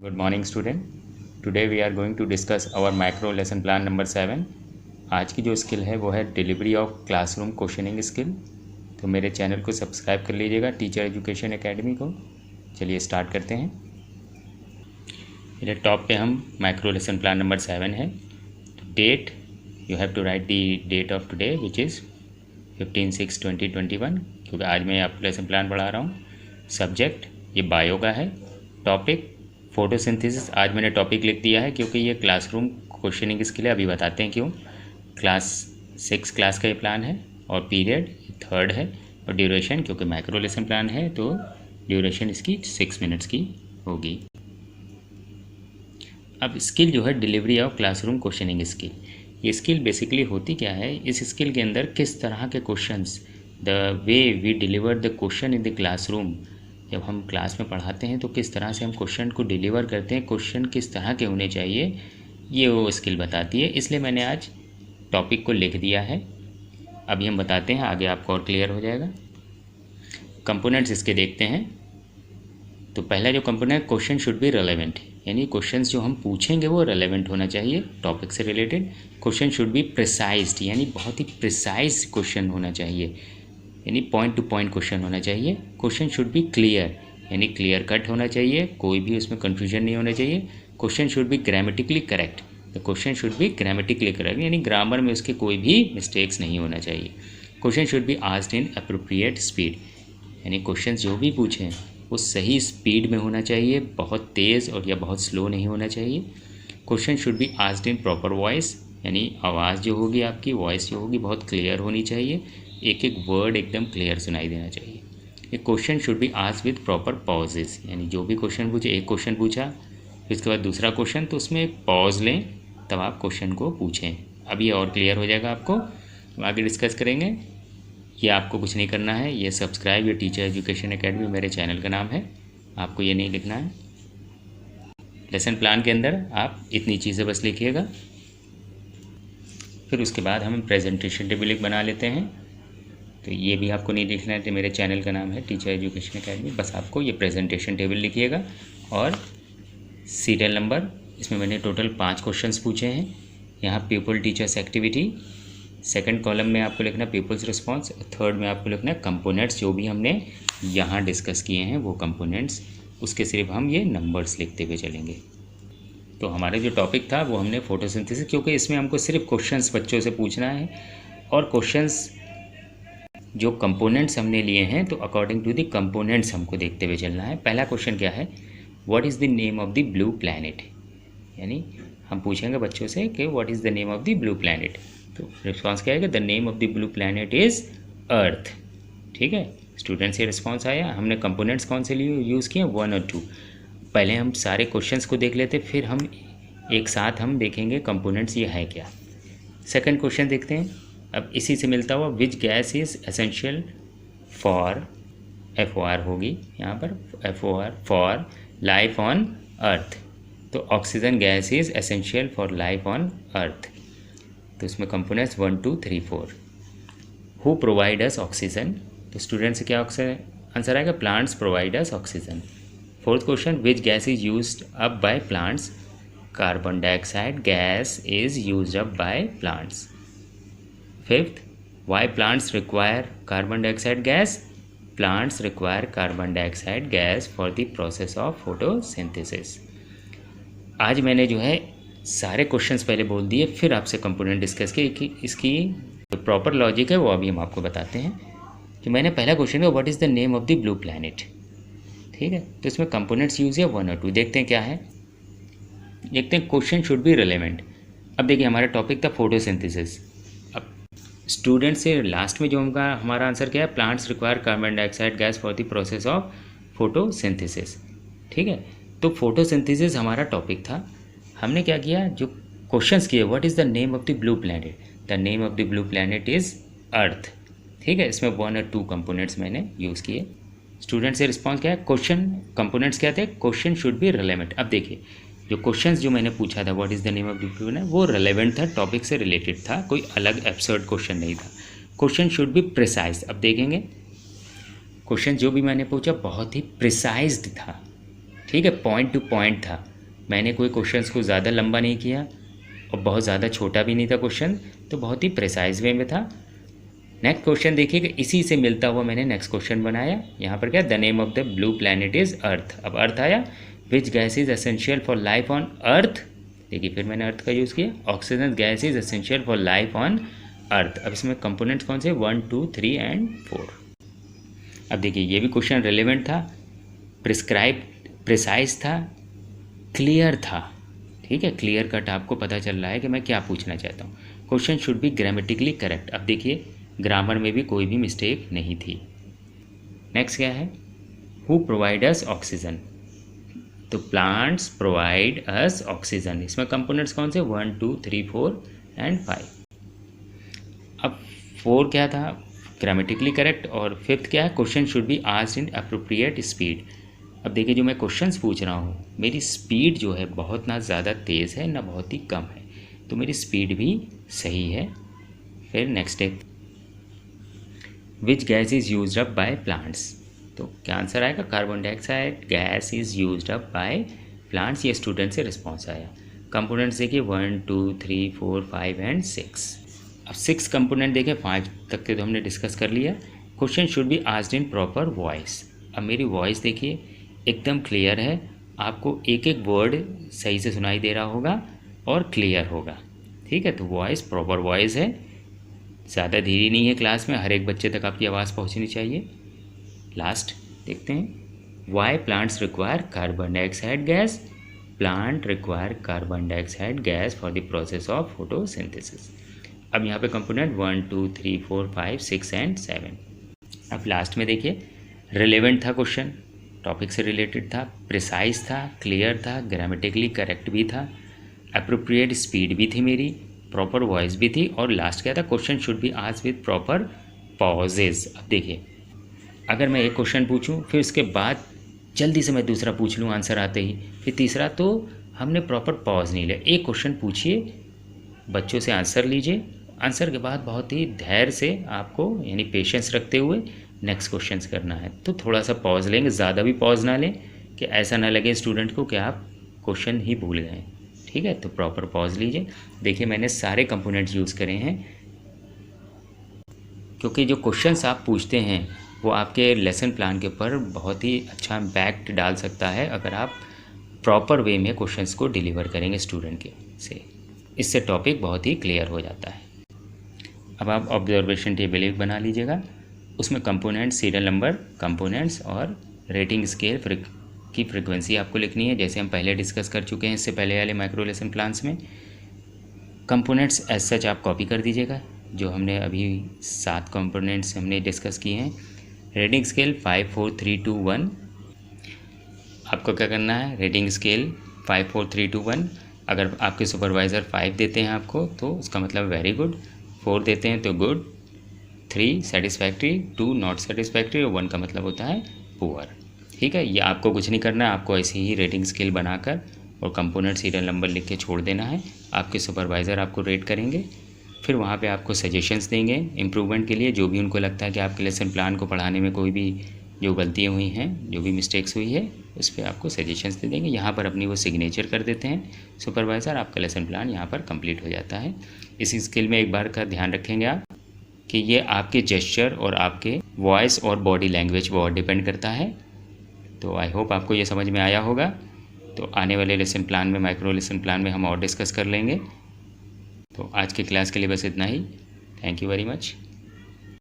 Good morning student. Today we are going to discuss our macro lesson plan number 7. आज की जो skill है वो है delivery of classroom questioning skill. तो मेरे चैनल को सब्सक्राइब कर लीजिएगा, टीचर एजुकेशन एकेडमी को। चलिए स्टार्ट करते हैं। मेरे टॉप पे हम मैक्रो लेसन प्लान नंबर 7 है। That you have to write the date of today which is 15/6/2021, क्योंकि आज मैं आपको लेसन प्लान पढ़ा रहा हूँ। सब्जेक्ट ये बायो का है। Topic photosynthesis. आज मैंने टॉपिक लिख दिया है क्योंकि ये क्लासरूम क्वेश्चनिंग स्किल है। अभी बताते हैं क्यों। क्लास 6 क्लास का ये प्लान है और पीरियड 3rd है और ड्यूरेशन क्योंकि मैक्रो लेसन प्लान है तो ड्यूरेशन इसकी 6 मिनट्स की होगी। अब स्किल जो है delivery of classroom questioning skill, ये स्किल बेसिकली होती क्या है। इस स्किल के अंदर किस तरह के questions, the way we deliver the question in the classroom, जब हम क्लास में पढ़ाते हैं तो किस तरह से हम क्वेश्चन को डिलीवर करते हैं, क्वेश्चन किस तरह के होने चाहिए, ये वो स्किल बताती है। इसलिए मैंने आज टॉपिक को लिख दिया है। अभी हम बताते हैं, आगे आपको और क्लियर हो जाएगा। कंपोनेंट्स इसके देखते हैं। तो पहला जो component, question should B relevant, यानी क्वेश्चंस जो हम पूछेंगे वो रेलेवेंट होना चाहिए, टॉपिक से related. Question should B precised, यानी बहुत ही प्रिसाइज क्वेश्चन होना चाहिए, यानी पॉइंट टू पॉइंट क्वेश्चन होना चाहिए। क्वेश्चन शुड बी क्लियर, यानी क्लियर कट होना चाहिए, कोई भी उसमें कन्फ्यूजन नहीं होना चाहिए। Question should B grammatically correct, the question should B grammatically correct, यानी ग्रामर में उसके कोई भी मिस्टेक्स नहीं होना चाहिए। Question should be asked in appropriate speed, यानी क्वेश्चन जो भी पूछें वो सही स्पीड में होना चाहिए, बहुत तेज़ और या बहुत स्लो नहीं होना चाहिए। Question should be asked in proper voice, यानी आवाज़ जो होगी आपकी, वॉइस जो होगी बहुत क्लियर होनी चाहिए, एक एक वर्ड एकदम क्लियर सुनाई देना चाहिए। ये question should be asked with proper pauses, यानी जो भी क्वेश्चन पूछे, एक क्वेश्चन पूछा फिर उसके बाद दूसरा क्वेश्चन, तो उसमें एक पॉज लें तब आप क्वेश्चन को पूछें। अब ये और क्लियर हो जाएगा आपको, आगे डिस्कस करेंगे। ये आपको कुछ नहीं करना है, ये सब्सक्राइब, ये टीचर एजुकेशन एकेडमी मेरे चैनल का नाम है, आपको ये नहीं लिखना है। लेसन प्लान के अंदर आप इतनी चीज़ें बस लिखिएगा। फिर उसके बाद हम प्रेजेंटेशन टेबल एक बना लेते हैं। तो ये भी आपको नहीं लिखना है, तो मेरे चैनल का नाम है टीचर एजुकेशन एकेडमी, बस आपको ये प्रेजेंटेशन टेबल लिखिएगा। और सीरियल नंबर, इसमें मैंने टोटल 5 क्वेश्चंस पूछे हैं। यहाँ people teachers activity, second column में आपको लिखना पीपल्स रिस्पॉन्स, थर्ड में आपको लिखना कंपोनेंट्स, जो भी हमने यहाँ डिस्कस किए हैं वो कंपोनेंट्स, उसके सिर्फ हम ये नंबर्स लिखते हुए चलेंगे। तो हमारा जो टॉपिक था वो हमने फोटोसिंथेसिस, क्योंकि इसमें हमको सिर्फ क्वेश्चंस बच्चों से पूछना है और क्वेश्चंस जो कंपोनेंट्स हमने लिए हैं तो अकॉर्डिंग टू द कंपोनेंट्स हमको देखते हुए चलना है। पहला क्वेश्चन क्या है, what is the name of the blue planet, यानी हम पूछेंगे बच्चों से कि what is the name of the blue planet, तो रिस्पांस क्या आएगा, the name of the blue planet is Earth. ठीक है, स्टूडेंट से रिस्पॉन्स आया। हमने कंपोनेंट्स कौन से लिए यूज़ किए, 1 और 2। पहले हम सारे क्वेश्चंस को देख लेते, फिर हम एक साथ हम देखेंगे कंपोनेंट्स ये है क्या। सेकंड क्वेश्चन देखते हैं, अब इसी से मिलता हुआ, which gas is essential for, FOR होगी यहाँ पर, FOR for life on Earth, तो oxygen gas is essential for life on Earth. तो इसमें components 1 2 3 4। Who provide us oxygen, तो स्टूडेंट से क्या आंसर आएगा, plants provide us oxygen. Fourth question, which gas is used up by plants, carbon dioxide gas is used up by plants. Fifth, why plants require carbon dioxide gas, plants require carbon dioxide gas for the process of photosynthesis. आज मैंने जो है सारे questions पहले बोल दिए, फिर आपसे कंपोनेंट डिस्कस किए कि इसकी जो प्रॉपर लॉजिक है वो अभी हम आपको बताते हैं। कि मैंने पहला क्वेश्चन है, what is the name of the blue planet. ठीक है, तो इसमें कंपोनेंट्स यूज है 1 और 2। देखते हैं क्या है, देखते हैं क्वेश्चन शुड बी रिलेवेंट। अब देखिए हमारा टॉपिक था फोटोसिंथेसिस। अब स्टूडेंट से लास्ट में जो हमारा आंसर क्या है, plants require carbon dioxide gas for the process of photosynthesis. ठीक है, तो फोटोसिंथेसिस हमारा टॉपिक था। हमने क्या किया, जो क्वेश्चंस किए, what is the name of the blue planet, the name of the blue planet is Earth. ठीक है, इसमें 1 और 2 कंपोनेंट्स मैंने यूज़ किए। स्टूडेंट से रिस्पॉन्स क्या है, क्वेश्चन कंपोनेंट्स क्या थे, क्वेश्चन शुड बी रिलेवेंट। अब देखिए जो क्वेश्चंस जो मैंने पूछा था, what is the name of the blue planet, वो रिलेवेंट था, टॉपिक से रिलेटेड था, कोई अलग एब्सर्ड क्वेश्चन नहीं था। Question should be precise. अब देखेंगे क्वेश्चन जो भी मैंने पूछा बहुत ही प्रिसाइज्ड था। ठीक है, पॉइंट टू पॉइंट था, मैंने कोई क्वेश्चंस को ज़्यादा लंबा नहीं किया और बहुत ज़्यादा छोटा भी नहीं था क्वेश्चन, तो बहुत ही प्रिसाइज वे में था। नेक्स्ट क्वेश्चन देखिएगा, इसी से मिलता हुआ मैंने नेक्स्ट क्वेश्चन बनाया। यहाँ पर क्या, the name of the blue planet is Earth. अब अर्थ आया, which gas is essential for life on Earth. देखिए फिर मैंने अर्थ का यूज़ किया, oxygen gas is essential for life on Earth. अब इसमें कंपोनेंट्स कौन से, 1 2 3 एंड 4। अब देखिए ये भी क्वेश्चन रिलेवेंट था, प्रिसाइज था, क्लियर था। ठीक है, क्लियर कट आपको पता चल रहा है कि मैं क्या पूछना चाहता हूँ। Question should B grammatically correct. अब देखिए ग्रामर में भी कोई भी मिस्टेक नहीं थी। नेक्स्ट क्या है, हु प्रोवाइड अस ऑक्सीजन। तो प्लांट्स प्रोवाइड अस ऑक्सीजन। इसमें कंपोनेंट्स कौन से, 1 2 3 4 एंड 5। अब 4 क्या था, ग्रामेटिकली करेक्ट। और 5th क्या है, question should be asked in appropriate speed. अब देखिए जो मैं क्वेश्चंस पूछ रहा हूँ, मेरी स्पीड जो है बहुत ना ज़्यादा तेज़ है ना बहुत ही कम है, तो मेरी स्पीड भी सही है। फिर next step, which gas is used up by plants. तो क्या आंसर आएगा, carbon dioxide gas is used up by plants. ये स्टूडेंट से रिस्पॉन्स आया। कंपोनेंट्स देखिए 1 2 3 4 5 एंड 6। अब 6 कंपोनेंट देखें, 5 तक के तो हमने डिस्कस कर लिया। Question should be asked in proper voice. अब मेरी वॉइस देखिए एकदम क्लियर है, आपको एक एक वर्ड सही से सुनाई दे रहा होगा और क्लियर होगा। ठीक है, तो वॉइस प्रॉपर वॉइस है, ज़्यादा धीरे नहीं है, क्लास में हर एक बच्चे तक आपकी आवाज़ पहुंचनी चाहिए। लास्ट देखते हैं, why plants require carbon dioxide gas. Plant require carbon dioxide gas for the process of photosynthesis. अब यहाँ पे कंपोनेंट 1 2 3 4 5 6 एंड 7। अब लास्ट में देखिए रिलेवेंट था क्वेश्चन, टॉपिक से रिलेटेड था, प्रिसाइज था, क्लियर था, ग्रामेटिकली करेक्ट भी था, अप्रोप्रिएट स्पीड भी थी मेरी, प्रॉपर वॉइस भी थी, और लास्ट क्या था, question should be asked with proper pauses. अब देखिए अगर मैं एक क्वेश्चन पूछूं फिर उसके बाद जल्दी से मैं दूसरा पूछ लूं आंसर आते ही, फिर तीसरा, तो हमने प्रॉपर पॉज नहीं लिया। एक क्वेश्चन पूछिए, बच्चों से आंसर लीजिए, आंसर के बाद बहुत ही धैर्य से आपको यानी पेशेंस रखते हुए नेक्स्ट क्वेश्चंस करना है। तो थोड़ा सा पॉज लेंगे, ज़्यादा भी पॉज ना लें कि ऐसा ना लगे स्टूडेंट को कि आप क्वेश्चन ही भूल गए। ठीक है, तो प्रॉपर पॉज लीजिए। देखिए मैंने सारे कंपोनेंट्स यूज़ करे हैं, क्योंकि जो क्वेश्चंस आप पूछते हैं वो आपके लेसन प्लान के ऊपर बहुत ही अच्छा इम्पैक्ट डाल सकता है अगर आप प्रॉपर वे में क्वेश्चंस को डिलीवर करेंगे स्टूडेंट के से। इससे टॉपिक बहुत ही क्लियर हो जाता है। अब आप ऑब्जर्वेशन टेबल एक बना लीजिएगा, उसमें कंपोनेंट, सीरियल नंबर, कंपोनेंट्स और रेटिंग स्केल की फ्रीक्वेंसी आपको लिखनी है, जैसे हम पहले डिस्कस कर चुके हैं इससे पहले वाले माइक्रो लेसन प्लान्स में। कंपोनेंट्स एज सच आप कॉपी कर दीजिएगा, जो हमने अभी 7 कंपोनेंट्स हमने डिस्कस किए हैं। Rating scale 5 4 3 2 1। आपको क्या करना है, रेटिंग स्केल 5 4 3 2 1। अगर आपके सुपरवाइज़र 5 देते हैं आपको तो उसका मतलब वेरी गुड, 4 देते हैं तो गुड, 3 सेटिस्फैक्ट्री, 2 नॉट सेटिस्फैक्ट्री और 1 का मतलब होता है पुअर। ठीक है, ये आपको कुछ नहीं करना है, आपको ऐसे ही रेटिंग स्केल बनाकर और कंपोनेंट सीरियल नंबर लिख के छोड़ देना है। आपके सुपरवाइज़र आपको रेट करेंगे, फिर वहाँ पे आपको सजेशंस देंगे इम्प्रूवमेंट के लिए, जो भी उनको लगता है कि आपके लेसन प्लान को पढ़ाने में कोई भी जो गलतियाँ हुई हैं, जो भी मिस्टेक्स हुई है, उस पर आपको सजेशंस दे देंगे। यहाँ पर अपनी वो सिग्नेचर कर देते हैं सुपरवाइज़र, आपका लेसन प्लान यहाँ पर कंप्लीट हो जाता है। इस स्किल में एक बार का ध्यान रखेंगे आप कि ये आपके जेस्चर और आपके वॉइस और बॉडी लैंग्वेज बहुत डिपेंड करता है। तो आई होप आपको ये समझ में आया होगा। तो आने वाले लेसन प्लान में, माइक्रो लेसन प्लान में हम और डिस्कस कर लेंगे। तो आज की क्लास के लिए बस इतना ही। Thank you very much.